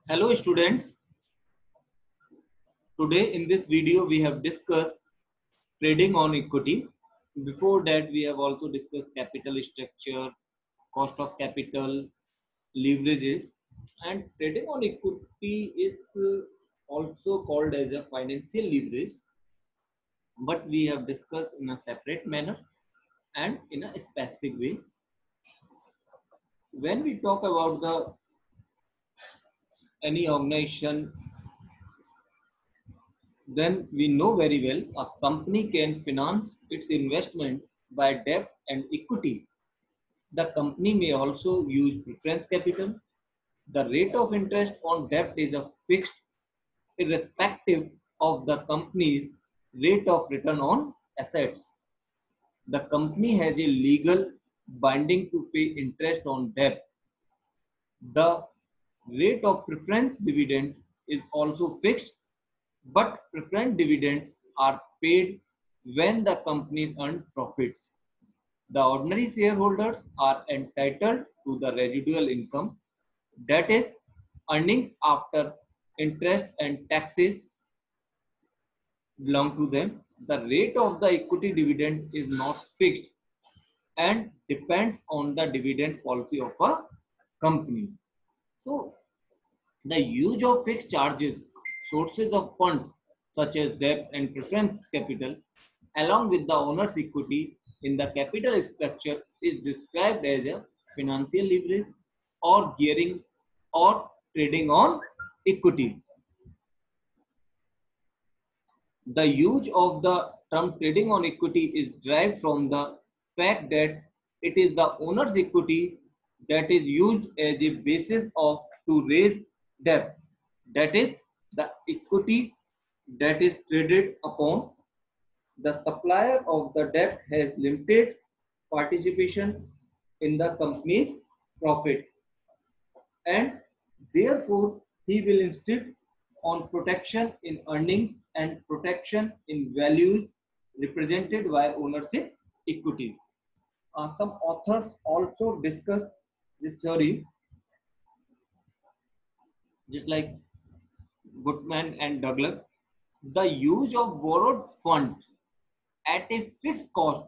Hello students, today in this video we have discussed trading on equity. Before that we have also discussed capital structure, cost of capital, leverages, and trading on equity is also called as a financial leverage, but we have discussed in a separate manner and in a specific way. When we talk about the any organization, then we know very well a company can finance its investment by debt and equity. The company may also use preference capital. The rate of interest on debt is a fixed irrespective of the company's rate of return on assets. The company has a legal binding to pay interest on debt. The rate of preference dividend is also fixed, but preference dividends are paid when the company earns profits. The ordinary shareholders are entitled to the residual income, that is, earnings after interest and taxes belong to them. The rate of the equity dividend is not fixed and depends on the dividend policy of a company. So, the use of fixed charges, sources of funds such as debt and preference capital, along with the owner's equity in the capital structure is described as a financial leverage or gearing or trading on equity. The use of the term trading on equity is derived from the fact that it is the owner's equity that is used as a basis of to raise debt. That is the equity that is traded upon. The supplier of the debt has limited participation in the company's profit, and therefore he will insist on protection in earnings and protection in values represented by ownership equity. Some authors also discuss this theory, just like Goodman and Douglas. The use of borrowed funds at a fixed cost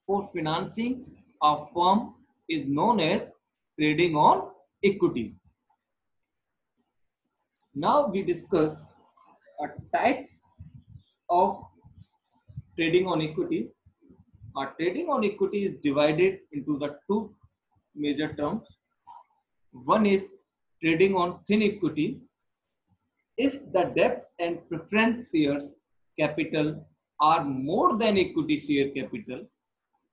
for financing a firm is known as trading on equity. Now we discuss types of trading on equity. Trading on equity is divided into the two major terms. One is trading on thin equity. If the debt and preference shares capital are more than equity share capital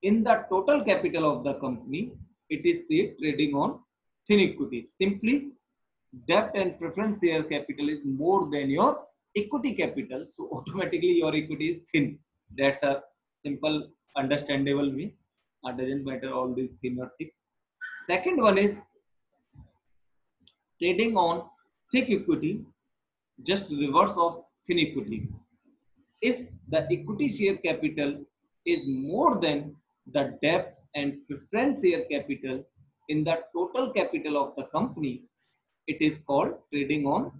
in the total capital of the company, it is said trading on thin equity. Simply, debt and preference share capital is more than your equity capital, so automatically your equity is thin. That's a simple understandable way. Doesn't matter all these thin or thick. Second one is trading on thick equity, just reverse of thin equity. If the equity share capital is more than the debt and preference share capital in the total capital of the company, it is called trading on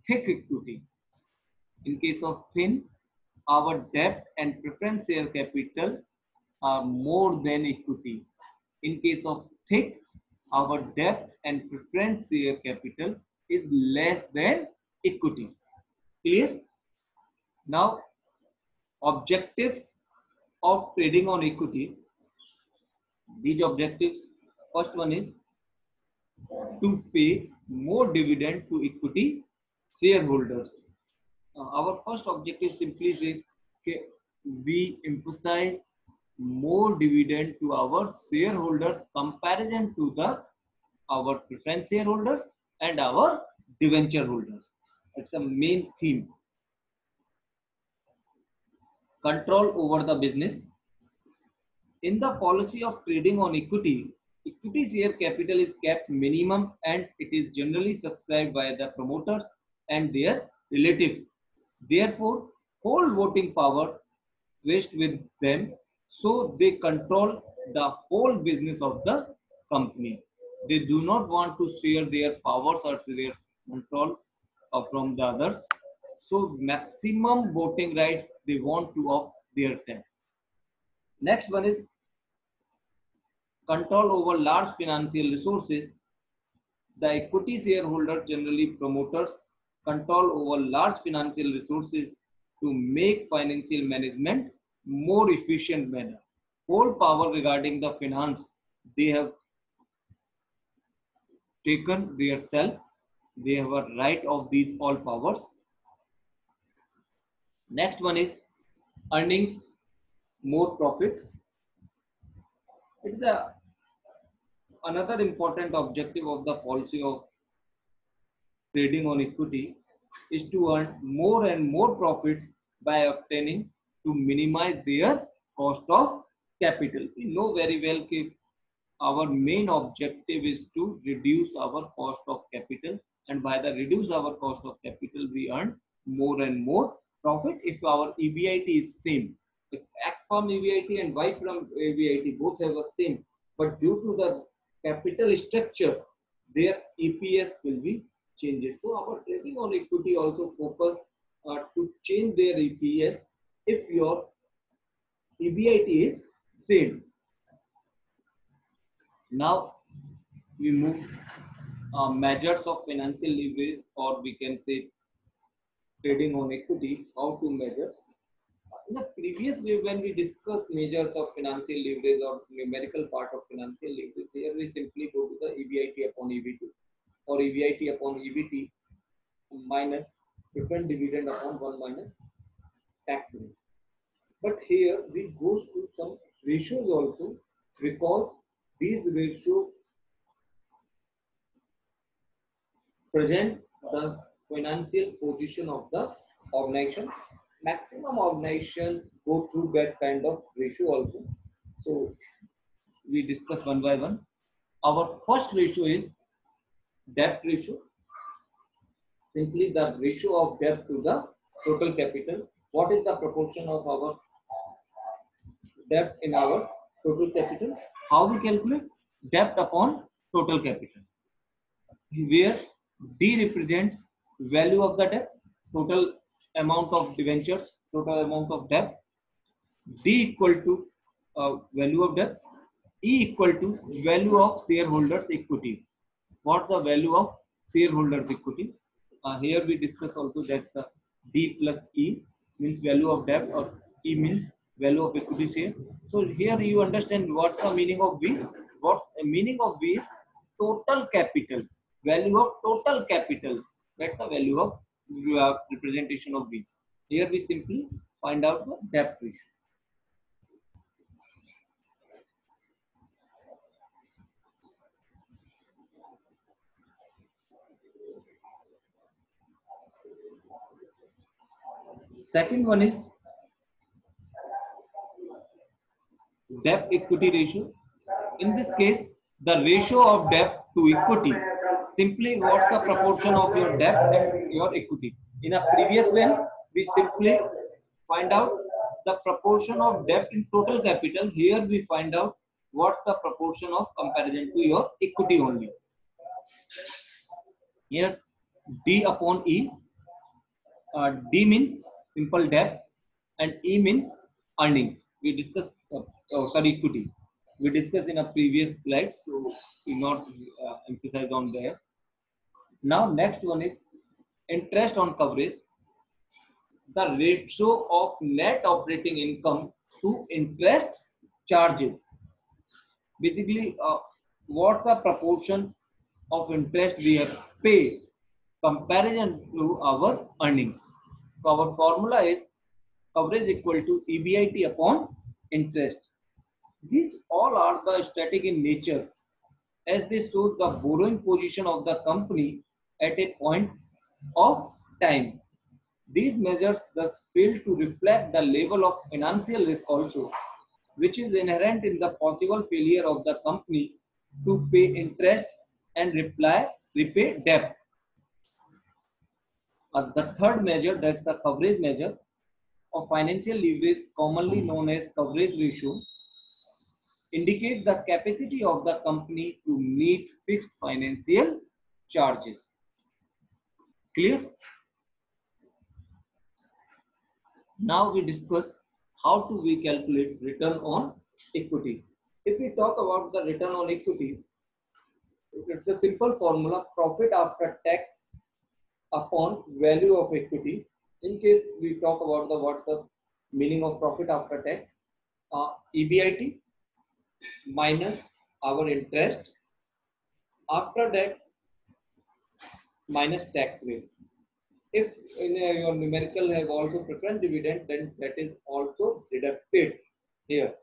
thick equity. In case of thin, our debt and preference share capital are more than equity. In case of thick, our debt and preference share capital is less than equity. Clear? Now, objectives of trading on equity. These objectives, first one is to pay more dividend to equity shareholders. Our first objective simply is that we emphasize more dividend to our shareholders comparison to the our preference shareholders and our debenture holders. It's a main theme. Control over the business. In the policy of trading on equity, equity share capital is kept minimum and it is generally subscribed by the promoters and their relatives. Therefore, whole voting power rests with them, so they control the whole business of the company. They do not want to share their powers or their control from the others. So maximum voting rights they want to of their self. Next one is control over large financial resources. The equity shareholder generally promoters control over large financial resources to make financial management more efficient manner. Whole power regarding the finance they have taken their self. They have a right of these all powers. Next one is earnings more profits. It is another important objective of the policy of trading on equity is to earn more and more profits by obtaining to minimize their cost of capital. We know very well that our main objective is to reduce our cost of capital, and by the reduce our cost of capital we earn more and more profit if our EBIT is same. If X from EBIT and Y from EBIT both have a same, but due to the capital structure their EPS will be changes. So our trading on equity also focus to change their EPS if your EBIT is same. Now we move measures of financial leverage, or we can say trading on equity, how to measure. In the previous way, when we discussed measures of financial leverage or numerical part of financial leverage, here we simply go to the EBIT upon EBT or EBIT upon EBT minus different dividend upon 1 minus tax rate. But here we goes to some ratios also, because these ratios present the financial position of the organization. Maximum organization go through that kind of ratio also. So we discuss one by one. Our first ratio is debt ratio. Simply the ratio of debt to the total capital. What is the proportion of our debt in our total capital? How we calculate debt upon total capital? Where D represents value of the debt, total amount of debentures, total amount of debt. D equal to value of debt. E equal to value of shareholders equity. What the value of shareholders equity? Here we discuss also that D plus E means value of debt, or E means value of equity share. So here you understand what's the meaning of V. What's the meaning of V is total capital. Value of total capital. That's the value of representation of V. Here we simply find out the debt ratio. Second one is debt equity ratio. In this case, the ratio of debt to equity. Simply what's the proportion of your debt and your equity. In a previous one, we simply find out the proportion of debt in total capital. Here we find out what's the proportion of comparison to your equity only. Here D upon E. D means simple debt and E means earnings. We discussed, equity. We discussed in a previous slide, so we not emphasize on there. Now next one is interest on coverage. The ratio of net operating income to interest charges. Basically, what the proportion of interest we have paid comparison to our earnings. So our formula is coverage equal to EBIT upon interest. These all are the static in nature, as they show the borrowing position of the company at a point of time. These measures thus fail to reflect the level of financial risk also, which is inherent in the possible failure of the company to pay interest and repay debt. The third measure, that's a coverage measure of financial leverage, commonly known as coverage ratio, indicate the capacity of the company to meet fixed financial charges. Clear? Now we discuss how to we calculate return on equity. If we talk about the return on equity, it's a simple formula: profit after tax upon value of equity. In case we talk about the what's the meaning of profit after tax, EBIT minus our interest, after that minus tax rate. If in your numerical have also preference dividend, then that is also deducted here.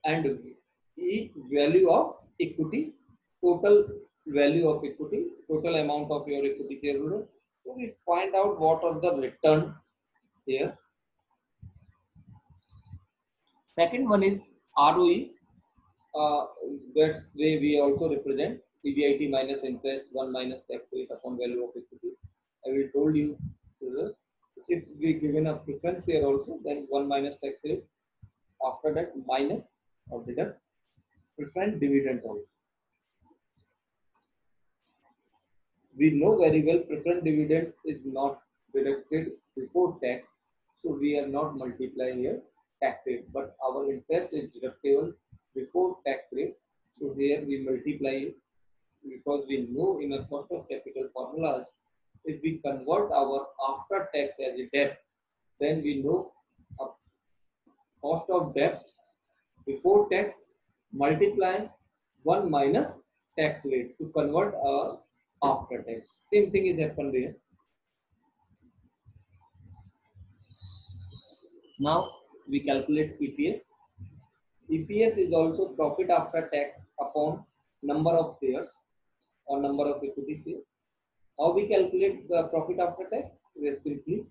And each value of equity, total value of equity, total amount of your equity shareholder. So we find out what are the return here. Second one is ROE. That's way we also represent EBIT minus interest, 1 minus tax rate upon value of equity. I will told you if we given a preference here also, then 1 minus tax rate. After that minus or deduct preference dividend also. We know very well preference dividend is not deducted before tax, so we are not multiplying here tax rate, but our interest is deductible before tax rate, so here we multiply it, because we know in a cost of capital formulas, if we convert our after tax as a debt, then we know a cost of debt before tax multiply 1 minus tax rate to convert our after tax. Same thing is happened there. Now we calculate EPS. EPS is also profit after tax upon number of shares or number of equity shares. How we calculate the profit after tax? We are simply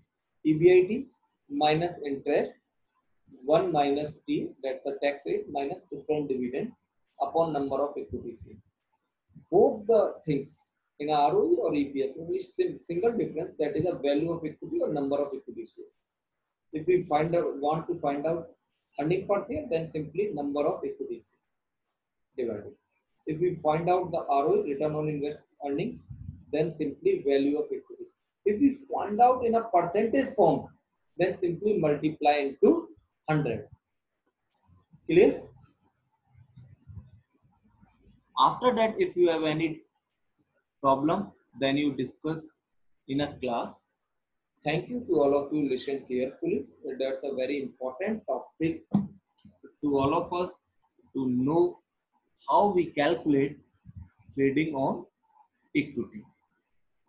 EBIT minus interest 1 minus T, that's the tax rate, minus preference dividend upon number of equity shares. Both the things in ROE or EPS, only single difference, that is a value of equity or number of equity shares. If we want to find out earning per share, then simply number of equity shares divided. If we find out the ROE, return on invest earnings, then simply value of equity. If we find out in a percentage form, then simply multiply into 100. Clear? After that, if you have any problem, then you discuss in a class. Thank you to all of you. Listen carefully. That's a very important topic to all of us to know how we calculate trading on equity.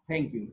Thank you.